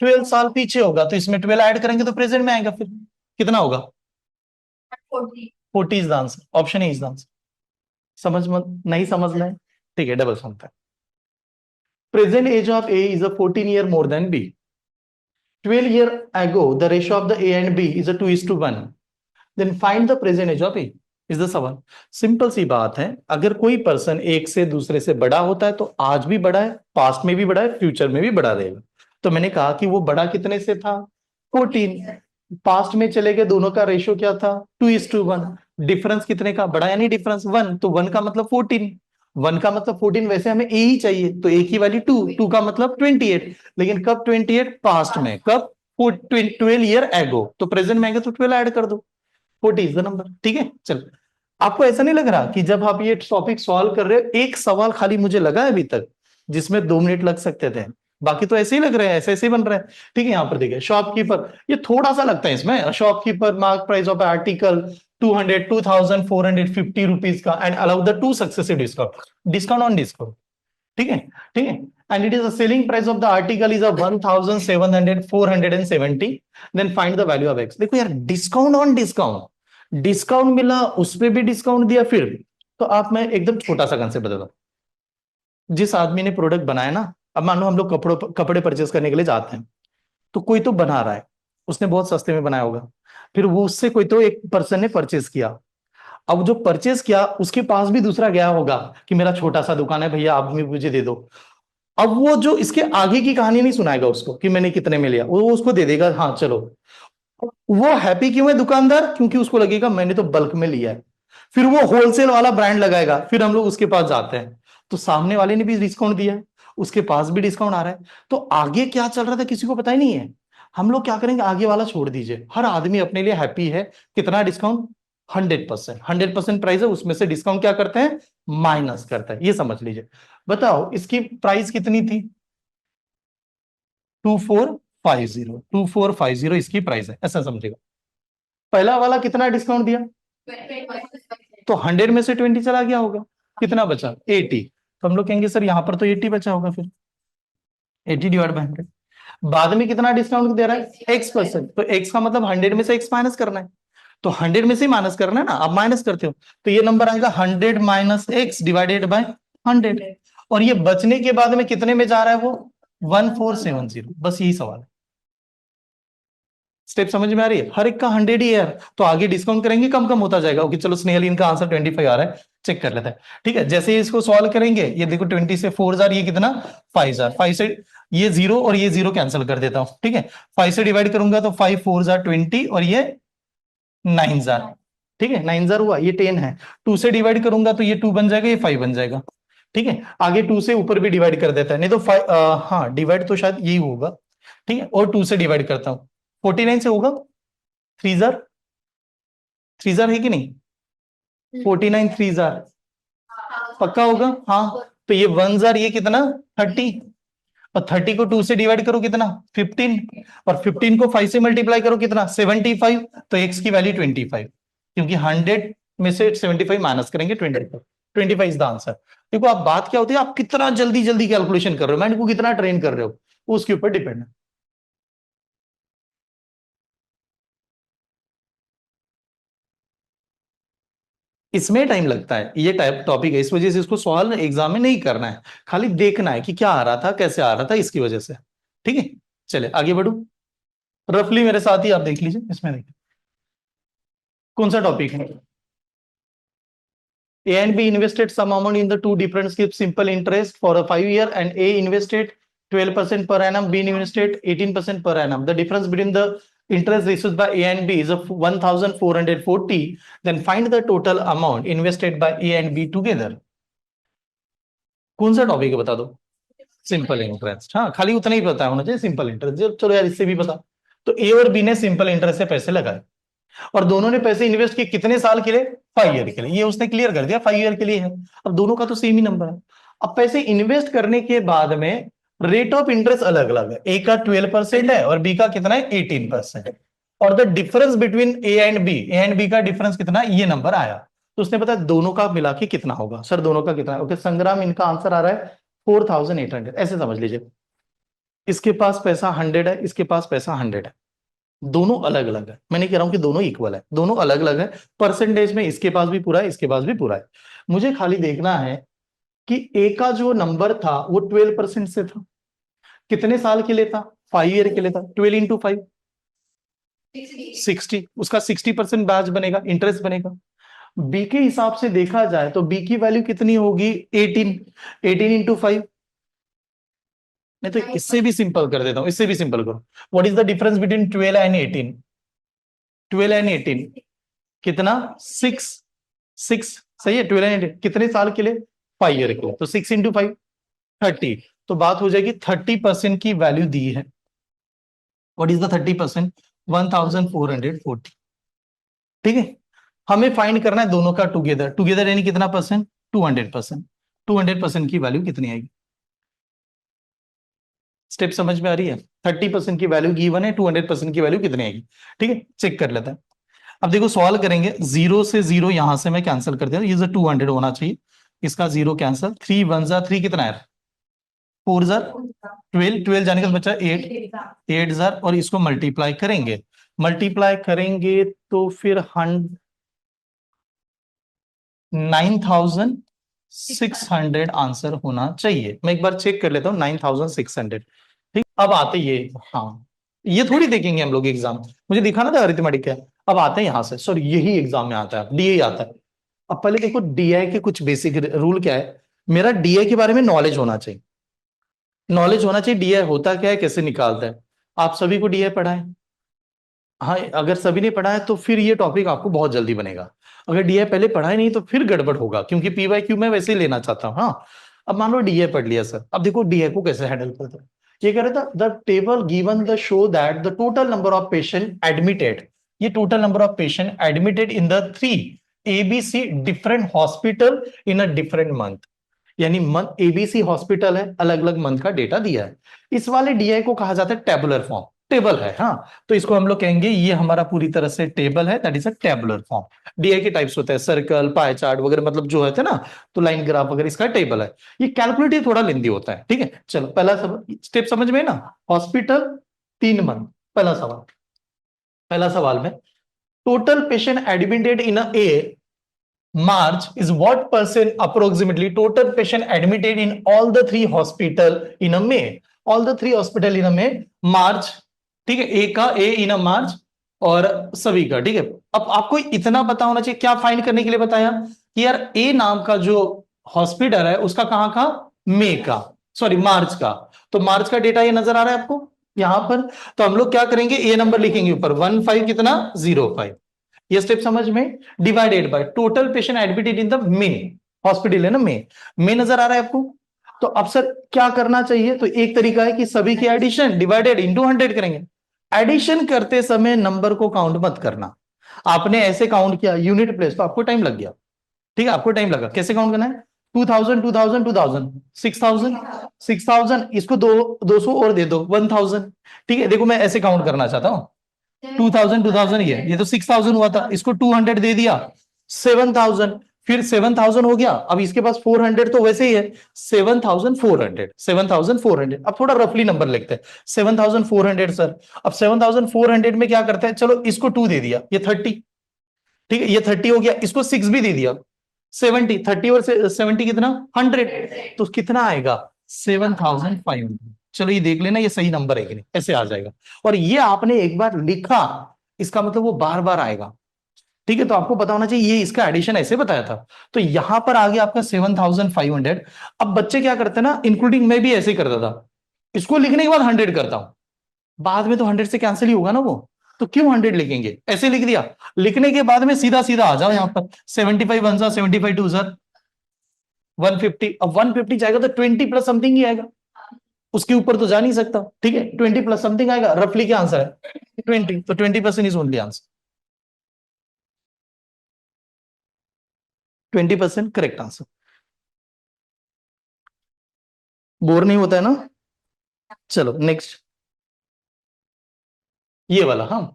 12 साल पीछे होगा। तो इसमें 12 ऐड करेंगे तो प्रेजेंट में आएगा। फिर कितना होगा? 40 is the answer. Option A is the answer. समझ मत नहीं समझना है? ठीक है, डबल सुनता है। Present age of A is a 14 year more than B. 12 year ago the ratio of the a and b is a 2:1। then find the present age of a is the सवाल। Simple सी बात है, अगर कोई person एक से दूसरे से बड़ा होता है तो आज भी बड़ा है, पास्ट में भी बड़ा है, फ्यूचर में भी बड़ा रहेगा। तो मैंने कहा कि वो बड़ा कितने से था? 14। पास्ट में चले गए, दोनों का रेशियो क्या था? 2:1। डिफरेंस कितने का? बड़ा यानी डिफरेंस 1, तो 1 का मतलब 14। 1 का मतलब 14, वैसे हमें ए ही चाहिए, तो ए की वैल्यू 2, 2 का मतलब 28। लेकिन कब 28? पास्ट में। कब? 12 ईयर एगो। तो प्रेजेंट में आएगा तो 12 ऐड कर दो, 40 इज द नंबर। ठीक है, चल। आपको ऐसा नहीं लग रहा कि जब आप ये टॉपिक सॉल्व कर रहे हो, एक सवाल खाली मुझे लगा है अभी तक जिसमें 2 मिनट लग सकते थे, बाकी तो ऐसे ही लग रहे हैं, ऐसे ऐसे ही बन रहे हैं। ठीक है, यहां पर देखिए शॉपकीपर, ये थोड़ा सा लगता है इसमें। Shopkeeper mark price of article 2450 का and allow the 2 successive discount, discount on discount. ठीक है, ठीक है। And it is a selling price of the article is a 1700 470। Then find the value of X. देखो यार, डिस्काउंट ऑन डिस्काउंट, डिस्काउंट मिला, उस पर भी डिस्काउंट दिया। फिर तो आप, मैं एकदम छोटा सा कंसेप्ट बताता हूं। जिस आदमी ने प्रोडक्ट बनाया ना, अब मान लो हम लोग कपड़े परचेस करने के लिए जाते हैं, तो कोई तो बना रहा है, उसने बहुत सस्ते में बनाया होगा। फिर वो उससे कोई तो एक पर्सन ने परचेस किया। अब जो परचेस किया उसके पास भी दूसरा गया होगा कि मेरा छोटा सा दुकान है भैया, आप भी मुझे दे दो। अब वो जो इसके आगे की कहानी नहीं सुनाएगा उसको कि मैंने कितने में लिया, वो उसको दे देगा, हाँ चलो। वो हैप्पी क्यों है दुकानदार? क्योंकि उसको लगेगा मैंने तो बल्क में लिया है। फिर वो होलसेल वाला ब्रांड लगाएगा, फिर हम लोग उसके पास जाते हैं, तो सामने वाले ने भी डिस्काउंट दिया है, उसके पास भी डिस्काउंट आ रहा है। तो आगे क्या चल रहा था किसी को पता ही नहीं है। हम लोग क्या करेंगे, आगे वाला छोड़ दीजिए, हर आदमी अपने लिए हैप्पी है। कितना डिस्काउंट? 100%। 100% प्राइस है, उसमें से डिस्काउंट क्या करते हैं? माइनस करता है, ये समझ लीजिए। बताओ इसकी प्राइस कितनी थी? 2450। 2450 इसकी प्राइस है, ऐसा समझेगा। पहला वाला कितना डिस्काउंट दिया? तो 100 में से 20 चला गया होगा, कितना बचा? 80। तो हम लोग कहेंगे सर यहां पर तो 80 बचा होगा, फिर 80/100। बाद में कितना डिस्काउंट दे रहा है? X%। तो X का मतलब 100 में से X माइनस करना है, तो 100 में से माइनस करना है ना, आप माइनस करते हो, तो ये नंबर आएगा 100 माइनस एक्स डिवाइडेड बाय 100। और ये बचने के बाद में कितने में जा रहा है वो? 1470। बस यही सवाल है। स्टेप समझ में आ रही है? हर एक का 100 ही है यार, तो आगे डिस्काउंट करेंगे कम कम होता जाएगा। ओके चलो, स्नेहल इनका आंसर 25 आ रहा है, चेक कर लेते हैं। ठीक है, जैसे ही इसको सॉल्व करेंगे, ये देखो 20 से 4 ये कितना? 5 5 से ये 0 और ये 0 कैंसिल कर देता हूं। ठीक है, 5 से डिवाइड करूंगा तो 5 4 20 और ये 9। ठीक है, 9 हुआ, ये 10 है। 2 से डिवाइड करूंगा तो ये 2 बन जाएगा, ये 5 बन जाएगा। ठीक है, आगे 2 से ऊपर भी डिवाइड कर देता है, नहीं तो 5, हाँ डिवाइड तो शायद यही होगा। ठीक है, और 2 से डिवाइड करता हूं, 49 से होगा। 3 3 है कि नहीं? 49 3 पक्का होगा, हाँ। तो ये 1 ये कितना? 30। और 30 को 2 से डिवाइड करो कितना? 15। और 15 को 5 से मल्टीप्लाई करो कितना? 75। तो एक्स की वैल्यू 25, क्योंकि 100 में से 75 माइनस करेंगे 25। 25 इज द आंसर। देखो आप, बात क्या होती है, आप कितना जल्दी जल्दी कैलकुलेशन कर रहे हो, माइंड को कितना ट्रेन कर रहे हो, उसके ऊपर डिपेंड है। इसमें टाइम लगता है, ये टाइप टॉपिक है, इस वजह से इसको सॉल्व एग्जाम में नहीं करना है, खाली देखना है कि क्या आ रहा था, कैसे आ रहा था, इसकी वजह से। ठीक है, चले आगे बढ़ू। रफली मेरे साथ ही आप देख लीजिए, इसमें देखिए कौन सा टॉपिक है। A and B invested some amount in the two different schemes, simple interest for a 5 year, and A invested 12% per annum, B invested 18% per annum. The difference between the interest received by A and B is of 1440. Then find the total amount invested by A and B together. कौन सा topic है बता दो? Simple interest. हाँ, खाली उतना ही पता होना चाहिए, सिंपल इंटरेस्ट। चलो यार, इससे भी पता। तो ए और बी ने सिंपल इंटरेस्ट से पैसे लगाए और दोनों ने पैसे इन्वेस्ट किए कितने साल के लिए? 5 ईयर के लिए। ये उसने क्लियर कर दिया 5 ईयर के लिए है। अब दोनों का तो सेम ही नंबर है। अब पैसे इन्वेस्ट करने के बाद में रेट ऑफ इंटरेस्ट अलग अलग है, ए का 12% है और बी का कितना है? 18%। और the difference between A and B का डिफरेंस कितना? ये नंबर आया। तो उसने पता दोनों का मिला के कितना होगा। सर दोनों का कितना है? ओके संग्राम, इनका आंसर आ रहा है 4800। ऐसे समझ लीजिए, इसके पास पैसा 100 है, इसके पास पैसा 100 है। दोनों अलग अलग है। मैं नहीं कह रहा हूं कि दोनों इक्वल है, दोनों अलग अलग है। परसेंटेज में इसके पास भी पूरा है, इसके पास भी पूरा है। मुझे खाली देखना है कि ए का जो नंबर था वो 12% से था। कितने साल के लिए था? 5 ईयर के लिए था। 12 इंटू 5 60। उसका 60% ब्याज बनेगा, इंटरेस्ट बनेगा। बी के हिसाब से देखा जाए तो बी की वैल्यू कितनी होगी? 18 इंटू 5। नहीं तो इससे भी सिंपल कर देता हूं, इससे भी सिंपल करो। What is the difference between 12 and 18? 12 and 18 कितना? 6। 6 सही है। 12 एंड 18 कितने साल के लिए? 5 ईयर के लिए। तो 6 इंटू 5 30। तो बात हो जाएगी 30% की वैल्यू दी है। What is the 30%? 1440। ठीक है, हमें फाइंड करना है दोनों का टुगेदर। टुगेदर यानी कितना परसेंट? 200%। 200% की वैल्यू कितनी आएगी? स्टेप समझ में आ रही है? 30% की वैल्यू गिवन है, 200% की वैल्यू कितनी आएगी? ठीक है, चेक कर लेते हैं। अब देखो सॉल्व करेंगे। 0 से 0 यहां से मैं कैंसिल कर दिया, ये 200 होना चाहिए। इसका 0 कैंसिल। 3 1 जा 3 कितना है? 4 जा 12। 12 जाने का बचा 8। 8 जा और इसको मल्टीप्लाई करेंगे। मल्टीप्लाई करेंगे तो फिर 9600 आंसर होना चाहिए। मैं एक बार चेक कर लेता हूं। 9600। ठीक, अब आते ये, हाँ ये थोड़ी देखेंगे हम लोग एग्जाम। मुझे दिखाना था अरिथमेटिक क्या। अब आते हैं यहां से। सर यही एग्जाम में आता है, डीए आता है। अब पहले देखो डीआई के कुछ बेसिक रूल क्या है। मेरा डीआई के बारे में नॉलेज होना चाहिए। नॉलेज होना चाहिए डीआई होता क्या है, कैसे निकालता है। आप सभी को डीआई पढ़ा है? हाँ, अगर सभी ने पढ़ा है तो फिर ये टॉपिक आपको बहुत जल्दी बनेगा। अगर डीआई पहले पढ़ा ही नहीं तो फिर गड़बड़ होगा, क्योंकि पीवाईक्यू में वैसे ही लेना चाहता हूं। हाँ, अब मान लो डीआई पढ़ लिया सर। अब देखो डीआई को कैसे हैंडल करते हैं। ये कह रहा था the table given the show that the total number of patient admitted, ये total number of patient admitted in the 3 ABC different hospital in a different month. यानी मंथ एबीसी हॉस्पिटल है, अलग अलग मंथ का डेटा दिया है। इस वाले डीआई को कहा जाता है टेबुलर फॉर्म। टेबल है, हाँ, तो इसको हम लोग कहेंगे ये हमारा पूरी तरह से टेबल है, that is a tabular form. DI के टाइप्स होते हैं सर्कल, पाई चार्ट वगैरह, मतलब जो होते हैं ना, तो लाइन ग्राफ वगैरह, इसका टेबल है। ये कैलकुलेटिव थोड़ा लेंदी होता है। ठीक है, चलो पहला स्टेप समझ में ना। Hospital 3 month. पहला सवाल, पहला सवाल में total patient admitted in A March is what percent approximately total patient admitted in all the 3 hospital in a May? All the 3 hospital in a May, March। ठीक है, ए का ए इन अ मार्च और सभी का। ठीक है, अब आपको इतना पता होना चाहिए। क्या फाइंड करने के लिए बताया कि यार ए नाम का जो हॉस्पिटल है उसका कहां का? मई का, सॉरी मार्च का। तो मार्च का डेटा ये नजर आ रहा है आपको यहां पर। तो हम लोग क्या करेंगे, ए नंबर लिखेंगे ऊपर 15 कितना 05। ये स्टेप समझ में। Divided by total patient admitted in the may hospital है ना, मे नजर आ रहा है आपको। तो अब सर क्या करना चाहिए? तो एक तरीका है कि सभी की एडिशन डिवाइडेड इनटू 100 करेंगे। एडिशन करते समय नंबर को काउंट मत करना। आपने ऐसे काउंट किया यूनिट प्लेस तो आपको टाइम लग गया। ठीक है, आपको टाइम लगा। कैसे काउंट करना है? 2000 2000 2000 6000 6000, इसको 200 और दे दो 1000। ठीक है, देखो मैं ऐसे काउंट करना चाहता हूं। 2000 ये तो 6000 हुआ था, इसको 200 दे दिया 7000, फिर 7000 हो गया। अब इसके पास 400 तो वैसे ही है, 7400 7400। अब थोड़ा रफली नंबर लिखते हैं 7400 सर। अब 7400 में क्या करते हैं, चलो इसको 2 दे दिया, ये 30। ठीक है, ये 30 हो गया, इसको 6 भी दे दिया 70। 30 और 70 कितना 100, तो कितना आएगा 7500। चलो ये देख लेना ये सही नंबर है कि नहीं, ऐसे आ जाएगा। और ये आपने एक बार लिखा, इसका मतलब वो बार बार आएगा। ठीक है, तो आपको पता होना चाहिए ये इसका एडिशन ऐसे बताया था। तो यहां पर आ गया आपका 7500। अब बच्चे क्या करते हैं ना, इंक्लूडिंग मैं भी ऐसे ही करता था, इसको लिखने के बाद 100 करता हूं, बाद में तो 100 से कैंसिल ही होगा ना वो, तो क्यों 100 लिखेंगे, ऐसे लिख दिया। लिखने के बाद में सीधा सीधा आ जाओ यहां पर, 75 वन सा 75 टू सर 150। अब 150 जाएगा तो 20 प्लस समथिंग ही आएगा, उसके ऊपर तो जा नहीं सकता। ठीक है, 20 प्लस समथिंग आएगा, रफली क्या आंसर है 20, तो 20% is only answer, 20% correct answer. Bore नहीं होता है ना। चलो नेक्स्ट, ये वाला। हाँ,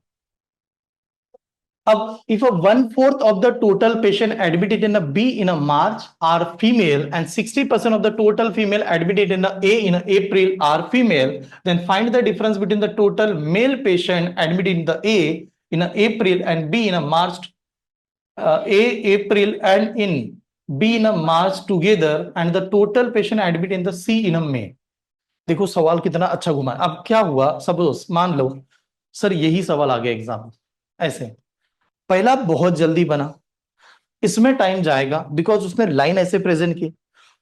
अब if a 1/4 of the total patient admitted in a B in a March are female and 60% of the total female admitted in a A in a April are female, then find the difference between the total male patient admitted in the A in a April and B in a March, A April and in B in a March together, and the total patient admitted in the C in a May। देखो सवाल कितना अच्छा घुमा है। अब क्या हुआ, suppose मान लो सर यही सवाल आ गया एग्जाम ऐसे, पहला बहुत जल्दी बना, इसमें टाइम जाएगा बिकॉज उसने लाइन ऐसे प्रेजेंट की।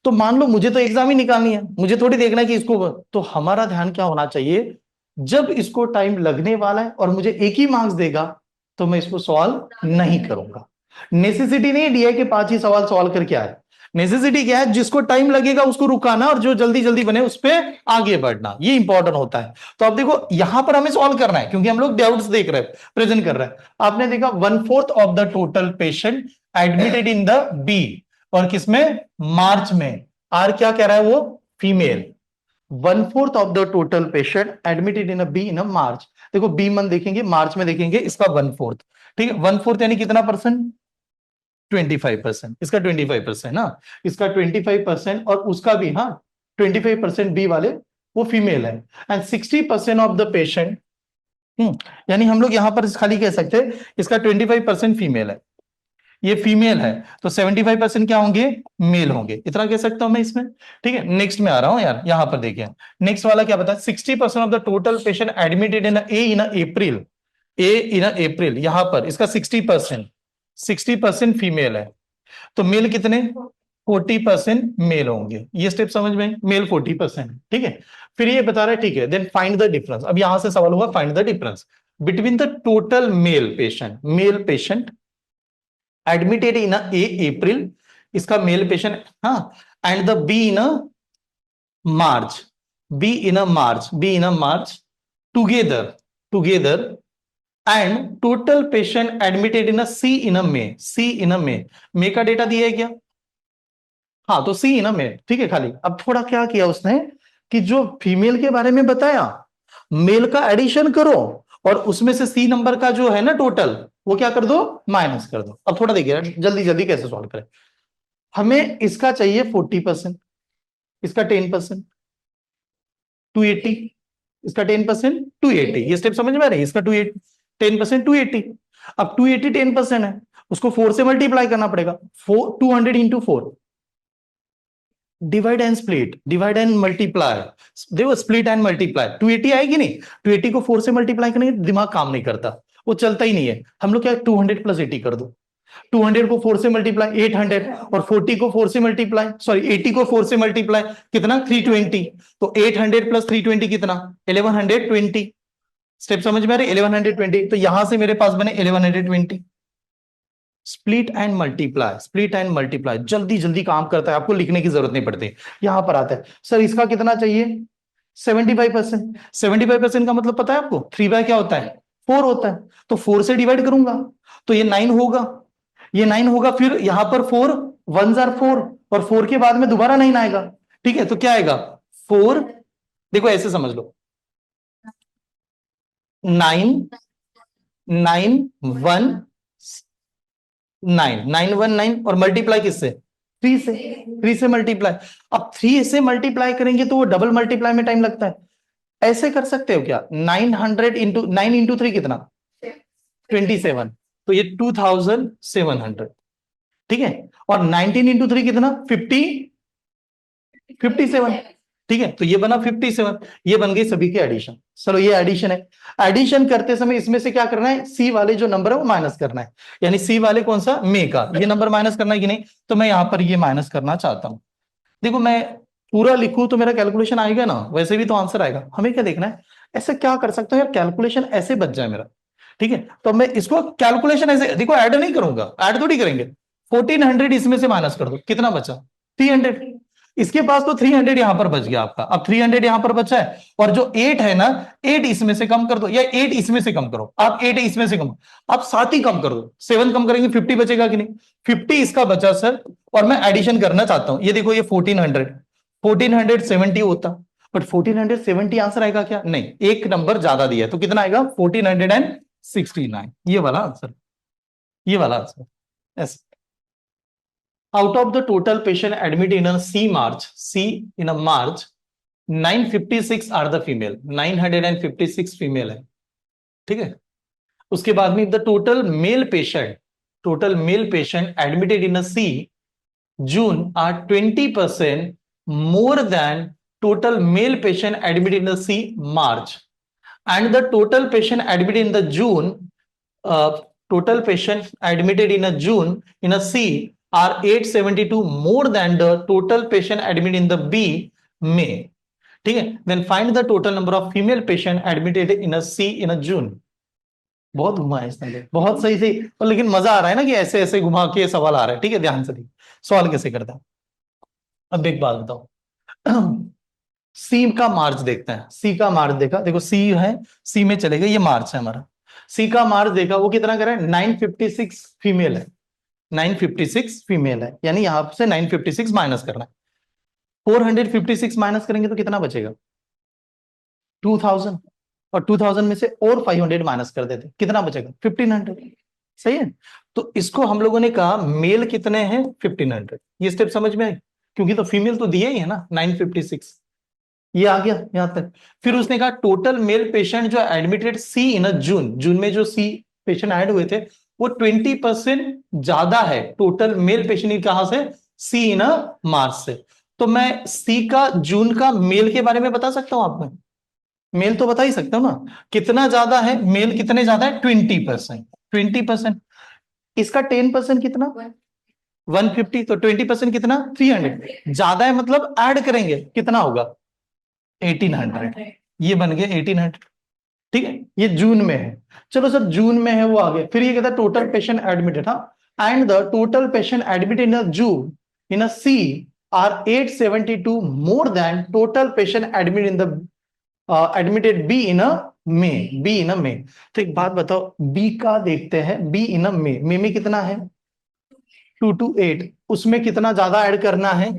तो मान लो मुझे तो एग्जाम ही निकालनी है, मुझे थोड़ी देखना है कि इसको, तो हमारा ध्यान क्या होना चाहिए, जब इसको टाइम लगने वाला है और मुझे एक ही मार्क्स देगा तो मैं इसको सॉल्व नहीं करूंगा। नेसेसिटी नहीं है डीआई के 5 ही सवाल सॉल्व करके आए, नेसेसिटी क्या है, जिसको टाइम लगेगा उसको रुकाना और जो जल्दी जल्दी बने उस पर आगे बढ़ना, ये इंपॉर्टेंट होता है। तो अब देखो यहां पर हमें सॉल्व करना है क्योंकि हम लोग डाउट्स देख रहे हैं, प्रेजेंट कर रहे हैं। आपने देखा 1/4 of the total patient admitted in the B, और किसमें, मार्च में। आर क्या कह रहा है वो, female. 1/4 of the total patient admitted in B in March, देखो बी मंथ देखेंगे, मार्च में देखेंगे, इसका 1/4। ठीक है, 1/4 यानी कितना परसेंट, 25%, इसका 25% ना, इसका 25% और उसका भी, हाँ 25% बी वाले वो फीमेल है। एंड 60% ऑफ द पेशेंट, यानी हम लोग यहां पर खाली कह सकते हैं इसका 25% फीमेल है, ये फीमेल है, तो 75% क्या होंगे, मेल होंगे, इतना कह सकता हूं मैं इसमें। ठीक है, नेक्स्ट में आ रहा हूं यार, यहां पर देखिए नेक्स्ट वाला क्या बता, 60% of the total patient admitted in A in April, A in April, यहां पर इसका 60% फीमेल है, तो मेल कितने, 40% मेल होंगे, ये स्टेप समझ में, मेल 40%। ठीक है, फिर ये बता रहा है, ठीक है, देन फाइंड द डिफरेंस। अब यहां से सवाल हुआ find the difference between the total male patient admitted in A April, इसका मेल पेशेंट, हाँ, and the B in March, B in March together and total patient admitted in C in May का data दिया है क्या, हाँ, तो सी इन में, ठीक है। खाली अब थोड़ा क्या किया उसने कि जो फीमेल के बारे में बताया, मेल का एडिशन करो और उसमें से सी नंबर का जो है ना टोटल, वो क्या कर दो, माइनस कर दो। अब थोड़ा देखिए जल्दी जल्दी कैसे सॉल्व करें। हमें इसका चाहिए 40%, इसका 10%, 280, इसका 10%, 280, ये स्टेप समझ में आ रही है, इसका 280 10% 280। अब 280 10% है, उसको 4 से मल्टीप्लाई करना पड़ेगा, 200 इंटू 4, डिवाइड एंड मल्टीप्लाई, देखो स्प्लिट एंड मल्टीप्लाई, 280 आएगी नहीं, 280 को 4 से मल्टीप्लाई करेंगे दिमाग काम नहीं करता, वो चलता ही नहीं है। हम लोग क्या 200 प्लस 80 कर दो, 200 को 4 से मल्टीप्लाई 800, और 40 को 4 से मल्टीप्लाई, सॉरी 80 को 4 से मल्टीप्लाई कितना 320, तो 800 प्लस 320 कितना 1120। स्टेप समझ में आ रही, 1120, तो यहां से मेरे पास बने 1120। स्प्लिट एंड मल्टीप्लाई जल्दी जल्दी काम करता है, आपको लिखने की जरूरत नहीं पड़ती। यहां पर आता है सर इसका कितना चाहिए, 75%। 75% का मतलब पता है आपको, 3 बाय क्या होता है, 4 होता है, तो 4 से डिवाइड करूंगा तो ये 9 होगा, ये 9 होगा, फिर यहां पर 4 1 जार 4, और 4 के बाद में दोबारा 9 आएगा। ठीक है, तो क्या आएगा 4, देखो ऐसे समझ लो, 9 9 1 9 और मल्टीप्लाई किससे, 3 से, 3 से मल्टीप्लाई। अब 3 से मल्टीप्लाई करेंगे तो वो डबल मल्टीप्लाई में टाइम लगता है, ऐसे कर सकते हो क्या, 900 इंटू 9 इंटू 3 कितना 27, तो ये 2700। ठीक है, और 19 इंटू 3 कितना 57, ठीक है, तो ये बना 57, ये बन गई सभी की एडिशन। चलो ये एडिशन है। एडिशन करते समय इसमें से क्या करना है, सी वाले जो नंबर है वो माइनस करना है, यानी सी वाले कौन सा, मे का, ये नंबर माइनस करना है कि नहीं, तो मैं यहां पर ये माइनस करना चाहता हूं। देखो मैं पूरा लिखूं तो मेरा कैलकुलेशन आएगा ना, वैसे भी तो आंसर आएगा। हमें क्या देखना है, ऐसे क्या कर सकता हूं यार, कैलकुलेशन ऐसे बच जाए मेरा। ठीक है, तो मैं इसको कैलकुलेशन ऐसे, देखो ऐड नहीं करूंगा, ऐड थोड़ी करेंगे। 1400 इसमें से माइनस कर दो, कितना बचा, 300। इसके पास तो 300 यहां पर बच गया आपका, अब 300 यहां पर बचा है, और जो 8 है ना, 8 इसमें से कम कर दो, या 8 इसमें से कम करो, आप 8 इसमें से कम, आप 7 ही कम कर दो, 7 कम करेंगे 50 बचेगा कि नहीं, 50 इसका बचा सर। और मैं एडिशन करना चाहता हूं, ये देखो ये 1470 होता, बट 1470 आंसर आएगा क्या, नहीं, एक नंबर ज्यादा दिया है, तो कितना आएगा 1469, ये वाला आंसर, ये वाला answer. Yes, out of the total patient admitted in a C in a March, 956 are the female, 956 female है, ठीक है। उसके बाद में the total male patient admitted in a C June are 20% more than total male patient admitted in the C March, and the total patient admitted in the June, total patient admitted in a June in a C are 872 more than the total patient admitted in the B May, ठीक है। Then find the total number of female patient admitted in a C in a June। बहुत घुमा है इसने, बहुत सही सही, और लेकिन मजा आ रहा है ना कि ऐसे ऐसे घुमा के सवाल आ रहा है। ठीक है, ध्यान से देखिए सवाल कैसे करता है। अब एक बात बताओ, सी का मार्च देखते हैं, सी का मार्च देखा, देखो सी है, सी में चले गए, ये मार्च है हमारा, सी का मार्च देखा, वो कितना कर रहा है, 956 फीमेल है, 956 फीमेल है, यानी यहां से 956 माइनस करना है, 456 माइनस करेंगे तो कितना बचेगा, 2000, और 2000 में से और 500 माइनस कर देते, कितना बचेगा 1500, सही है। तो इसको हम लोगों ने कहा मेल कितने हैं 1500, ये स्टेप समझ में आई, क्योंकि तो फीमेल तो दिए ही है ना 956, ये आ गया यहां तक। फिर उसने कहा टोटल मेल पेशेंट जो एडमिटेड सी इन जून, जून में जो सी पेशेंट ऐड हुए थे वो 20% ज्यादा है टोटल मेल पेशेंट कहां से, सी इन मार्च से। तो मैं सी का जून का मेल के बारे में बता सकता हूं आपको, मेल तो बता ही सकता हूं ना, कितना ज्यादा है मेल, कितने ज्यादा है 20%, 20%। इसका 10% कितना 150, तो 20% कितना 300, ज्यादा है मतलब ऐड करेंगे कितना होगा 1800, ये बन गया 1800, ठीक है। ये जून में है, चलो सर जून में है वो आ गया। फिर ये कहता है टोटल पेशेंट एडमिटेड, हाँ, and the total patient admitted in a June in a C are 872 more than total patient admit in the admitted B in a May, B in a May. तो एक बात बताओ, B का देखते हैं, B in a मे में कितना है 228, उसमें कितना ज्यादा ऐड करना है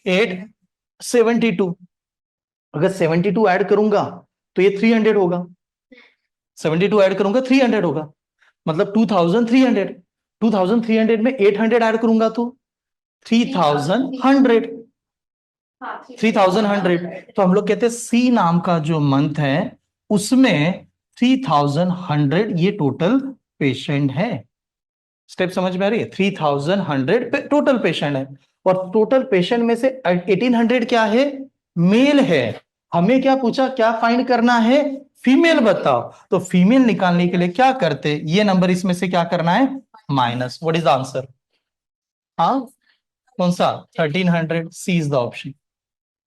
872, अगर 72 ऐड करूंगा तो ये 300 होगा, 72 ऐड करूंगा 300 होगा, मतलब 2300, 2300 में 800 ऐड करूंगा तो 3100, 3100। तो हम लोग कहते हैं सी नाम का जो मंथ है उसमें 3100 ये टोटल पेशेंट है। स्टेप समझ में आ रही है, 3100 टोटल पेशेंट है, और टोटल पेशेंट में से 1800 क्या है, मेल है। हमें क्या पूछा, क्या फाइंड करना है, फीमेल बताओ, तो फीमेल निकालने के लिए क्या करते, ये नंबर इसमें से क्या करना है minus, what is the answer, हाँ कौन सा 1300, C is the option.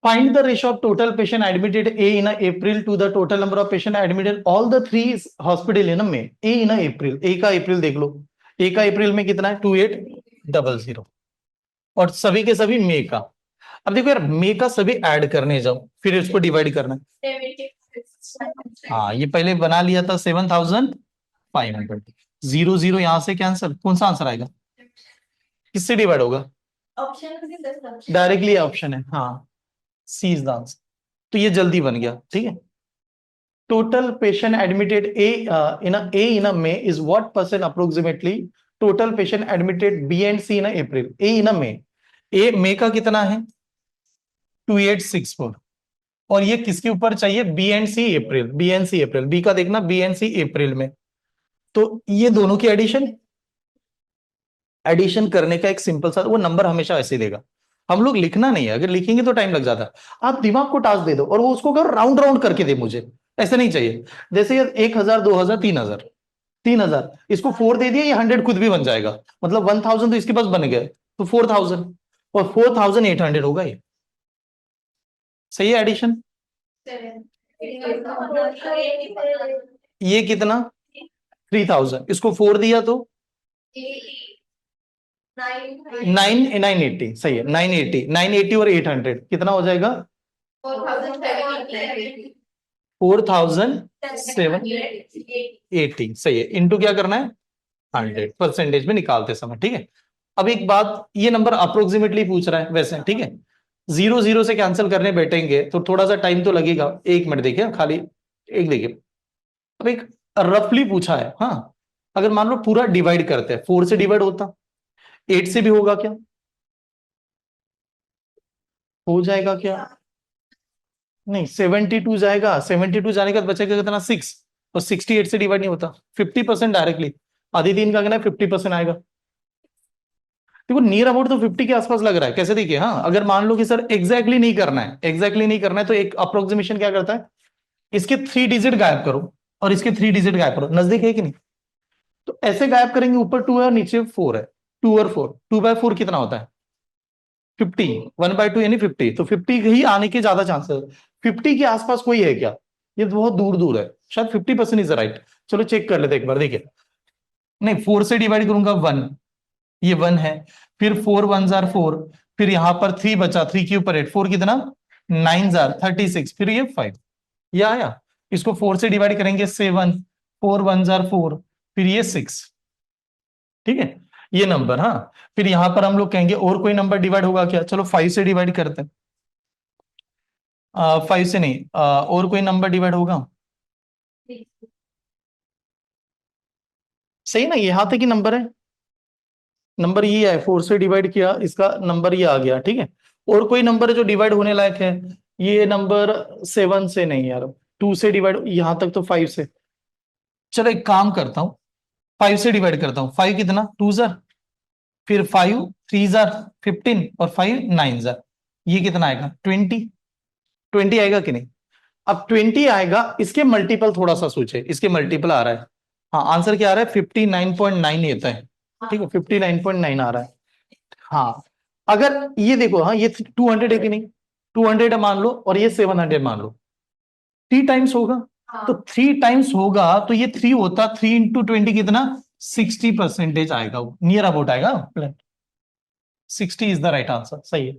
Find the ratio of total patient admitted A in a April to the total number of patient admitted all the three hospital in a May। A in a April, A का अप्रैल देख लो, A का अप्रैल में कितना है 2800, और सभी के सभी मई का। अब देखो यार मई का सभी ऐड करने जाओ फिर इसको डिवाइड करना है, हाँ ये पहले बना लिया था 7500, 00 यहां से कैंसिल, कौन सा आंसर आएगा, किससे डिवाइड होगा, डायरेक्टली ऑप्शन है, हाँ सी इज द आंसर। तो ये जल्दी बन गया, ठीक है। Total patient admitted A in a May is what percent approximately total patient admitted B and C in a April, A in a May, A May का कितना है 2864, और ये किसके ऊपर चाहिए B and C April, B and C April, B का देखना बी एंड सी अप्रैल में, तो ये दोनों की एडिशन, एडिशन करने का एक सिंपल सा वो नंबर हमेशा ऐसे देगा, हम लोग लिखना नहीं है, अगर लिखेंगे तो टाइम लग जाता है। आप दिमाग को टास्क दे दो और वो उसको करो राउंड राउंड करके दे मुझे, ऐसे नहीं चाहिए। जैसे ये 1,000, 2,000, 3,000, 3,000, इसको 4 दे दिया, ये 100 खुद भी बन जाएगा, मतलब 1,000 तो इसके पास बन गए, तो 4,000 और 4,800 होगा ये। सही है एडिशन। ये कितना 3,000, इसको 4 दिया तो 980, सही है 980, 980 और 800 कितना हो जाएगा 4,780, सही है। इंटू क्या करना है 100 परसेंटेज में निकालते समय, ठीक है। अब एक बात, ये नंबर अप्रोक्सीमेटली पूछ रहा है वैसे, ठीक है। 0 0 से कैंसिल करने बैठेंगे तो थोड़ा सा टाइम तो लगेगा, 1 मिनट देखिए खाली, एक देखिए। अब एक रफली पूछा है, हाँ। अगर मान लो पूरा डिवाइड करते हैं, 4 से डिवाइड होता, 8 से भी होगा क्या, हो जाएगा क्या, नहीं 72 जाएगा, 72 जाने के बाद बचेगा कितना 6, और 68 से डिवाइड नहीं होता, 50% डायरेक्टली, आधी दिन का कहना है 50% आएगा। देखो नियर अबाउट तो 50 के आसपास लग रहा है, कैसे देखिए, हाँ अगर मान लो कि सर एग्जैक्टली नहीं करना है, एग्जैक्टली नहीं करना है, तो एक अप्रोक्सीमेशन क्या करता है, इसके 3 डिजिट गायब करो और इसके 3 डिजिट गायब करो, नजदीक है कि नहीं। तो ऐसे गायब करेंगे, ऊपर 2 है और नीचे 4 है, 2 और 4, 2/4 कितना होता है 50, 1/2 यानी 50, तो 50 ही आने के ज्यादा चांसेस, 50 के आसपास कोई है क्या, ये तो बहुत दूर दूर है, शायद 50% इज राइट। चलो चेक कर लेते एक बार, देखिए। नहीं 4 से डिवाइड करूंगा 1, ये 1 है, फिर 4 1 जार 4, फिर यहां पर 3 बचा, 3 के ऊपर 8, 4 कितना 9 जार 36, फिर ये 5, ये आया। इसको 4 से डिवाइड करेंगे 7, 4 1 जार 4, फिर ये 6, ठीक है, ये नंबर, हाँ। फिर यहां पर हम लोग कहेंगे और कोई नंबर डिवाइड होगा क्या, चलो 5 से डिवाइड करते हैं, 5 से नहीं, और कोई नंबर डिवाइड होगा, सही ना, यहाँ तक ही नंबर है, नंबर ये है, 4 से डिवाइड किया, इसका नंबर ये आ गया, ठीक है। और कोई नंबर जो डिवाइड होने लायक है, ये नंबर 7 से नहीं यार, 2 से डिवाइड, यहां तक तो 5 से, चलो एक काम करता हूँ, 5 से डिवाइड करता हूँ, 5 कितना 2 जार, फिर 5 3 जार 15, और 5 9 जार, ये कितना आएगा 20, 20 आएगा कि नहीं। अब 20 आएगा, इसके मल्टीपल थोड़ा सा सोचे, इसके मल्टीपल आ रहा है, हाँ आंसर क्या आ रहा है 59.9 येता है, ठीक है 59.9 आ रहा है। हाँ अगर ये देखो, हाँ ये 200 है कि नहीं, 200 मान लो और ये 700 मान लो, 3 टाइम्स होगा, तो 3 टाइम्स होगा तो ये 3 होता, 3 इंटू 20 कितना 60% आएगा, नियर अबाउट आएगा, 60 इज द राइट आंसर, सही है।